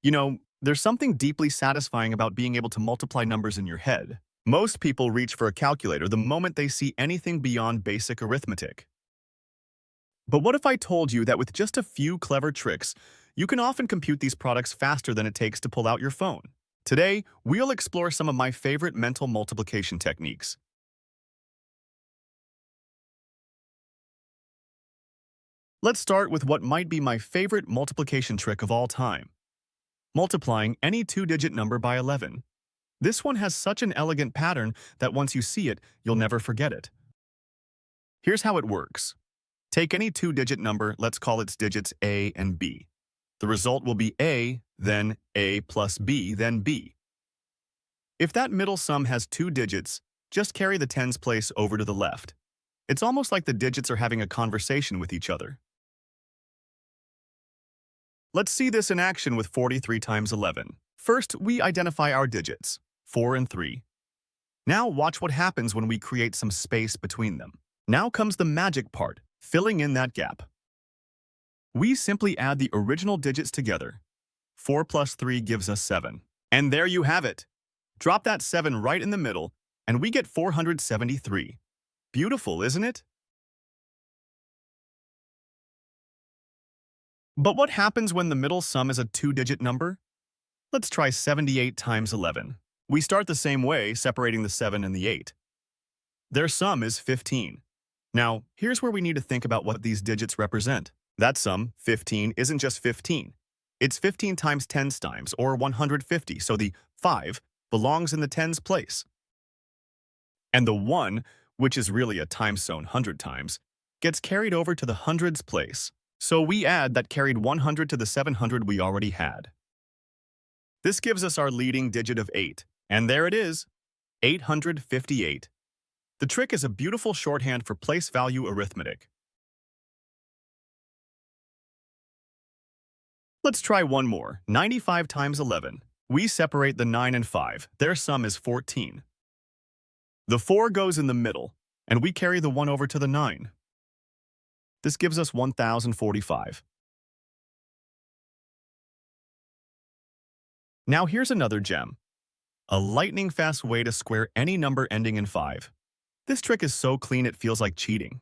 There's something deeply satisfying about being able to multiply numbers in your head. Most people reach for a calculator the moment they see anything beyond basic arithmetic. But what if I told you that with just a few clever tricks, you can often compute these products faster than it takes to pull out your phone? Today, we'll explore some of my favorite mental multiplication techniques. Let's start with what might be my favorite multiplication trick of all time: multiplying any two-digit number by 11. This one has such an elegant pattern that once you see it, you'll never forget it. Here's how it works. Take any two-digit number, let's call its digits A and B. The result will be A, then A plus B, then B. If that middle sum has two digits, just carry the tens place over to the left. It's almost like the digits are having a conversation with each other. Let's see this in action with 43 times 11. First, we identify our digits, 4 and 3. Now watch what happens when we create some space between them. Now comes the magic part, filling in that gap. We simply add the original digits together. 4 plus 3 gives us 7. And there you have it. Drop that 7 right in the middle, and we get 473. Beautiful, isn't it? But what happens when the middle sum is a two-digit number? Let's try 78 times 11. We start the same way, separating the 7 and the 8. Their sum is 15. Now, here's where we need to think about what these digits represent. That sum, 15, isn't just 15. It's 15 times tens times, or 150, so the 5 belongs in the tens place. And the 1, which is really a time zone 100 times, gets carried over to the hundreds place. So we add that carried 100 to the 700 we already had. This gives us our leading digit of 8, and there it is, 858. The trick is a beautiful shorthand for place value arithmetic. Let's try one more, 95 times 11. We separate the 9 and 5, their sum is 14. The 4 goes in the middle, and we carry the 1 over to the 9. This gives us 1045. Now here's another gem. A lightning-fast way to square any number ending in 5. This trick is so clean it feels like cheating.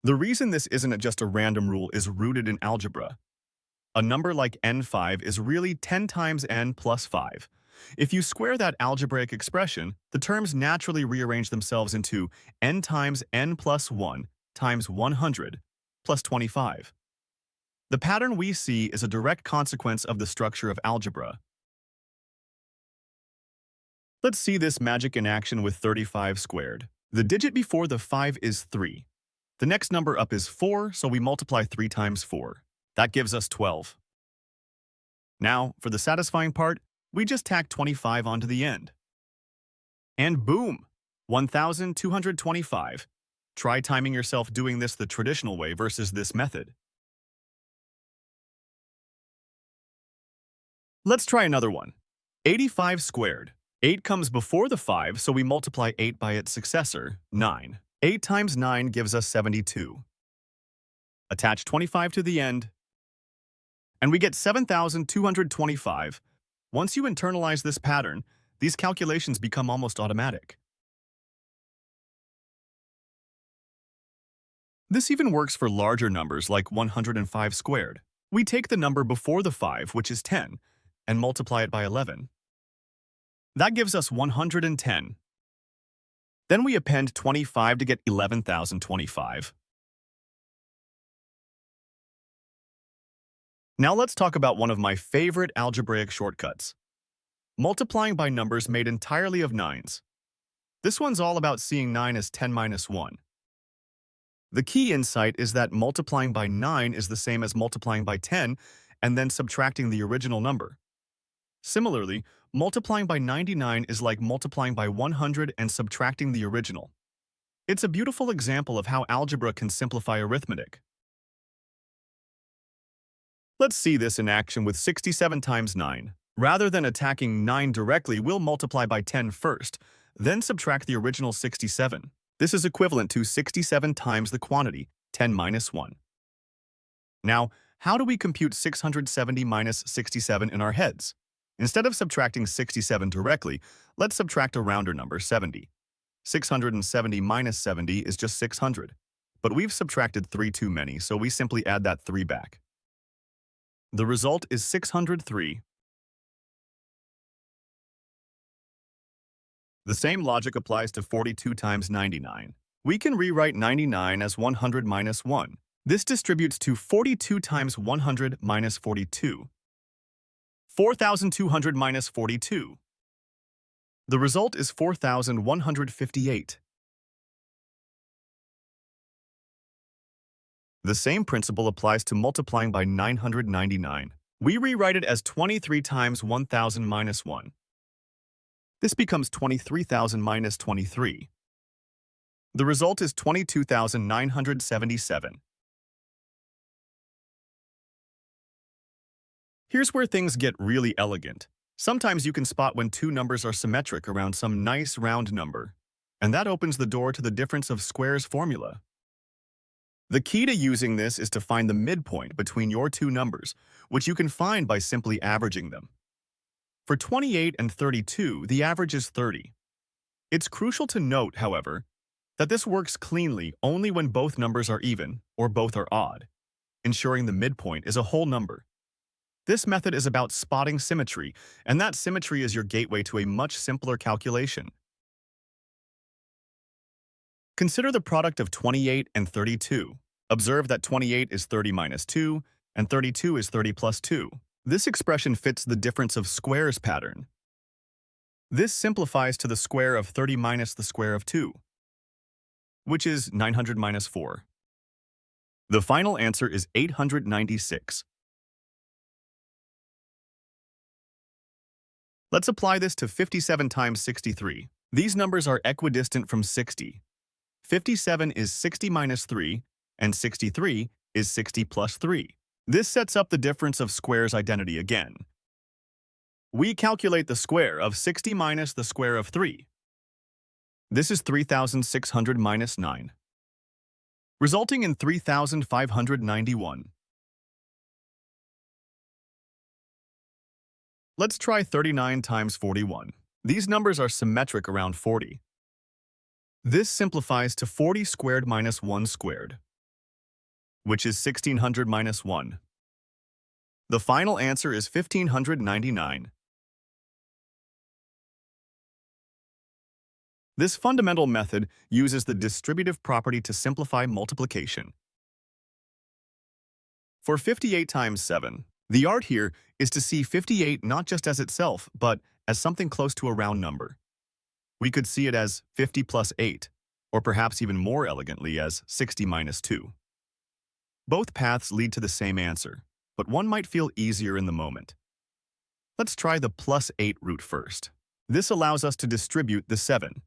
The reason this isn't just a random rule is rooted in algebra. A number like n5 is really 10 times n plus 5. If you square that algebraic expression, the terms naturally rearrange themselves into n times n plus 1 times 100 plus 25. The pattern we see is a direct consequence of the structure of algebra. Let's see this magic in action with 35 squared. The digit before the 5 is 3. The next number up is 4, so we multiply 3 times 4. That gives us 12. Now, for the satisfying part, we just tack 25 onto the end. And boom! 1,225. Try timing yourself doing this the traditional way versus this method. Let's try another one. 85 squared. 8 comes before the 5, so we multiply 8 by its successor, 9. 8 times 9 gives us 72. Attach 25 to the end, and we get 7,225. Once you internalize this pattern, these calculations become almost automatic. This even works for larger numbers like 105 squared. We take the number before the 5, which is 10, and multiply it by 11. That gives us 110. Then we append 25 to get 11,025. Now let's talk about one of my favorite algebraic shortcuts: multiplying by numbers made entirely of nines. This one's all about seeing 9 as 10 minus 1. The key insight is that multiplying by 9 is the same as multiplying by 10 and then subtracting the original number. Similarly, multiplying by 99 is like multiplying by 100 and subtracting the original. It's a beautiful example of how algebra can simplify arithmetic. Let's see this in action with 67 times 9. Rather than attacking 9 directly, we'll multiply by 10 first, then subtract the original 67. This is equivalent to 67 times the quantity, 10 minus 1. Now, How do we compute 670 minus 67 in our heads? Instead of subtracting 67 directly, let's subtract a rounder number, 70. 670 minus 70 is just 600. But we've subtracted 3 too many, so we simply add that 3 back. The result is 603. The same logic applies to 42 times 99. We can rewrite 99 as 100 minus 1. This distributes to 42 times 100 minus 42. 4,200 minus 42. The result is 4,158. The same principle applies to multiplying by 999. We rewrite it as 23 times 1,000 minus 1. This becomes 23,000 minus 23. The result is 22,977. Here's where things get really elegant. Sometimes you can spot when two numbers are symmetric around some nice round number, and that opens the door to the difference of squares formula. The key to using this is to find the midpoint between your two numbers, which you can find by simply averaging them. For 28 and 32, the average is 30. It's crucial to note, however, that this works cleanly only when both numbers are even or both are odd, ensuring the midpoint is a whole number. This method is about spotting symmetry, and that symmetry is your gateway to a much simpler calculation. Consider the product of 28 and 32. Observe that 28 is 30 minus 2, and 32 is 30 plus 2. This expression fits the difference of squares pattern. This simplifies to the square of 30 minus the square of 2, which is 900 minus 4. The final answer is 896. Let's apply this to 57 times 63. These numbers are equidistant from 60. 57 is 60 minus 3, and 63 is 60 plus 3. This sets up the difference of squares identity again. We calculate the square of 60 minus the square of 3. This is 3,600 minus 9, resulting in 3,591. Let's try 39 times 41. These numbers are symmetric around 40. This simplifies to 40 squared minus 1 squared, which is 1,600 minus 1. The final answer is 1,599. This fundamental method uses the distributive property to simplify multiplication. For 58 times 7, the art here is to see 58 not just as itself, but as something close to a round number. We could see it as 50 plus 8, or perhaps even more elegantly as 60 minus 2. Both paths lead to the same answer, but one might feel easier in the moment. Let's try the plus 8 route first. This allows us to distribute the 7.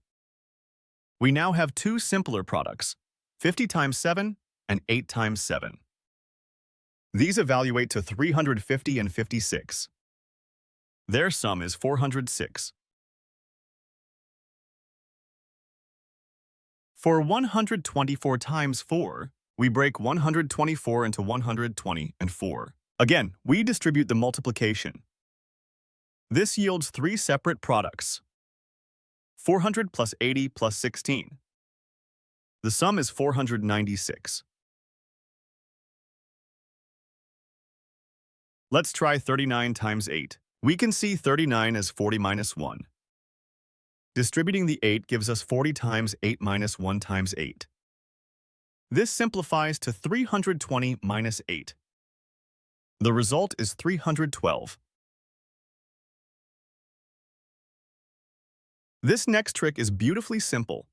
We now have two simpler products, 50 times 7 and 8 times 7. These evaluate to 350 and 56. Their sum is 406. For 124 times 4, we break 124 into 120 and 4. Again, we distribute the multiplication. This yields three separate products. 400 plus 80 plus 16. The sum is 496. Let's try 39 times 8. We can see 39 as 40 minus 1. Distributing the 8 gives us 40 times 8 minus 1 times 8. This simplifies to 320 minus 8. The result is 312. This next trick is beautifully simple.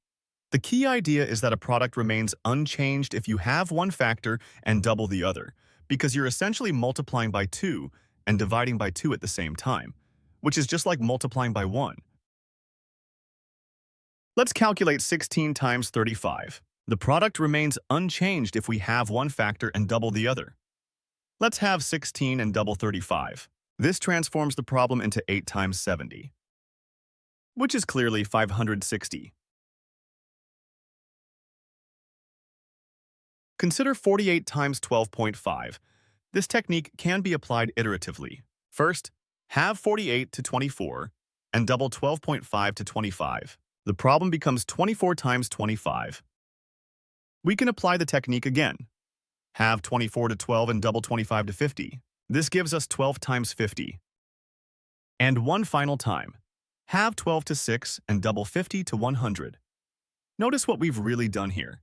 The key idea is that a product remains unchanged if you have one factor and double the other, because you're essentially multiplying by 2 and dividing by 2 at the same time, which is just like multiplying by 1. Let's calculate 16 times 35. The product remains unchanged if we have one factor and double the other. Let's have 16 and double 35. This transforms the problem into 8 times 70, which is clearly 560. Consider 48 times 12.5. This technique can be applied iteratively. First, halve 48 to 24 and double 12.5 to 25. The problem becomes 24 times 25. We can apply the technique again. Halve 24 to 12 and double 25 to 50. This gives us 12 times 50. And one final time. Halve 12 to 6 and double 50 to 100. Notice what we've really done here.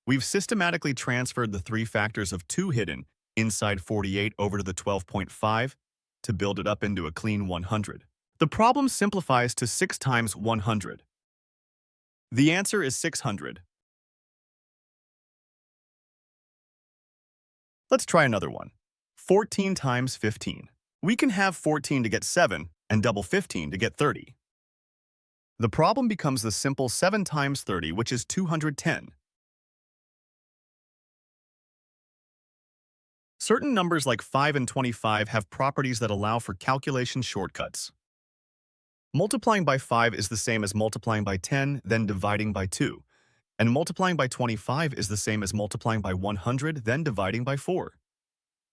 We've systematically transferred the three factors of 2 hidden inside 48 over to the 12.5 to build it up into a clean 100. The problem simplifies to 6 times 100. The answer is 600. Let's try another one. 14 times 15. We can have 14 to get 7 and double 15 to get 30. The problem becomes the simple 7 times 30, which is 210. Certain numbers like 5 and 25 have properties that allow for calculation shortcuts. Multiplying by 5 is the same as multiplying by 10, then dividing by 2. And multiplying by 25 is the same as multiplying by 100, then dividing by 4.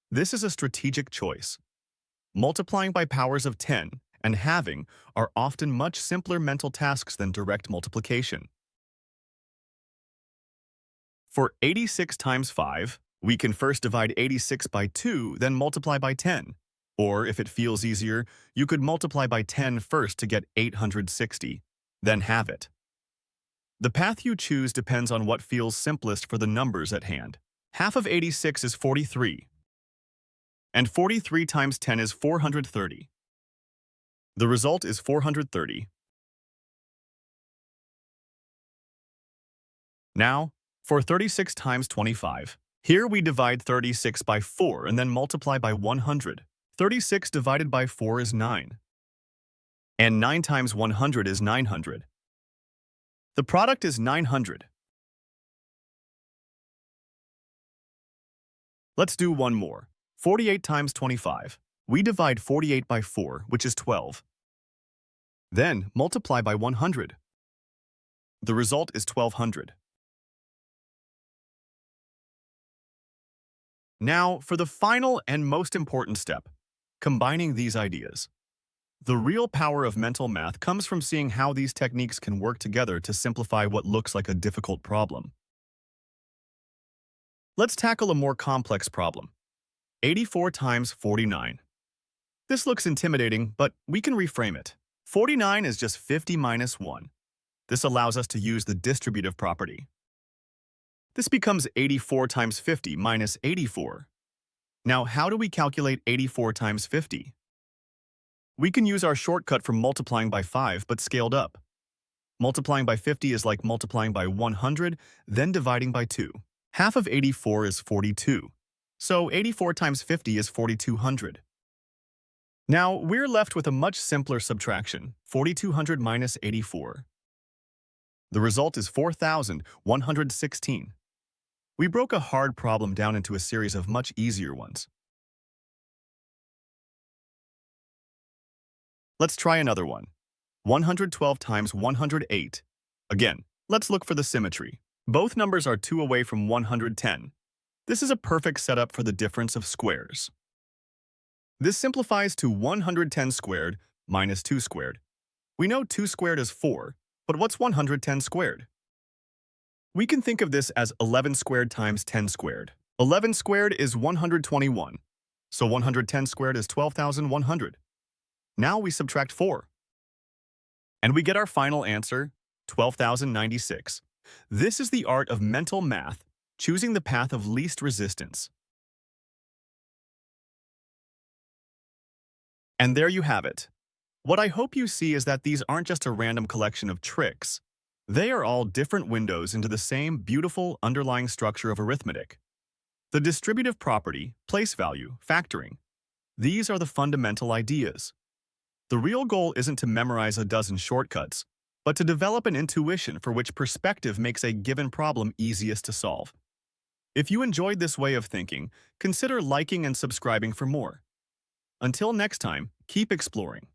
This is a strategic choice. Multiplying by powers of 10 and halving are often much simpler mental tasks than direct multiplication. For 86 times 5, we can first divide 86 by 2, then multiply by 10. Or, if it feels easier, you could multiply by 10 first to get 860, then halve it. The path you choose depends on what feels simplest for the numbers at hand. Half of 86 is 43, and 43 times 10 is 430. The result is 430. Now, for 36 times 25. Here we divide 36 by 4 and then multiply by 100. 36 divided by 4 is 9. And 9 times 100 is 900. The product is 900. Let's do one more. 48 times 25. We divide 48 by 4, which is 12. Then multiply by 100. The result is 1200. Now, for the final and most important step, combining these ideas. The real power of mental math comes from seeing how these techniques can work together to simplify what looks like a difficult problem. Let's tackle a more complex problem. 84 times 49. This looks intimidating, but we can reframe it. 49 is just 50 minus 1. This allows us to use the distributive property. This becomes 84 times 50 minus 84. Now, how do we calculate 84 times 50? We can use our shortcut for multiplying by 5, but scaled up. Multiplying by 50 is like multiplying by 100, then dividing by 2. Half of 84 is 42. So 84 times 50 is 4200. Now, we're left with a much simpler subtraction, 4200 minus 84. The result is 4116. We broke a hard problem down into a series of much easier ones. Let's try another one. 112 times 108. Again, let's look for the symmetry. Both numbers are 2 away from 110. This is a perfect setup for the difference of squares. This simplifies to 110 squared minus 2 squared. We know 2 squared is 4, but what's 110 squared? We can think of this as 11 squared times 10 squared. 11 squared is 121, so 110 squared is 12,100. Now we subtract 4. And we get our final answer, 12,096. This is the art of mental math, choosing the path of least resistance. And there you have it. What I hope you see is that these aren't just a random collection of tricks. They are all different windows into the same beautiful underlying structure of arithmetic. The distributive property, place value, factoring. These are the fundamental ideas. The real goal isn't to memorize a dozen shortcuts, but to develop an intuition for which perspective makes a given problem easiest to solve. If you enjoyed this way of thinking, consider liking and subscribing for more. Until next time, keep exploring.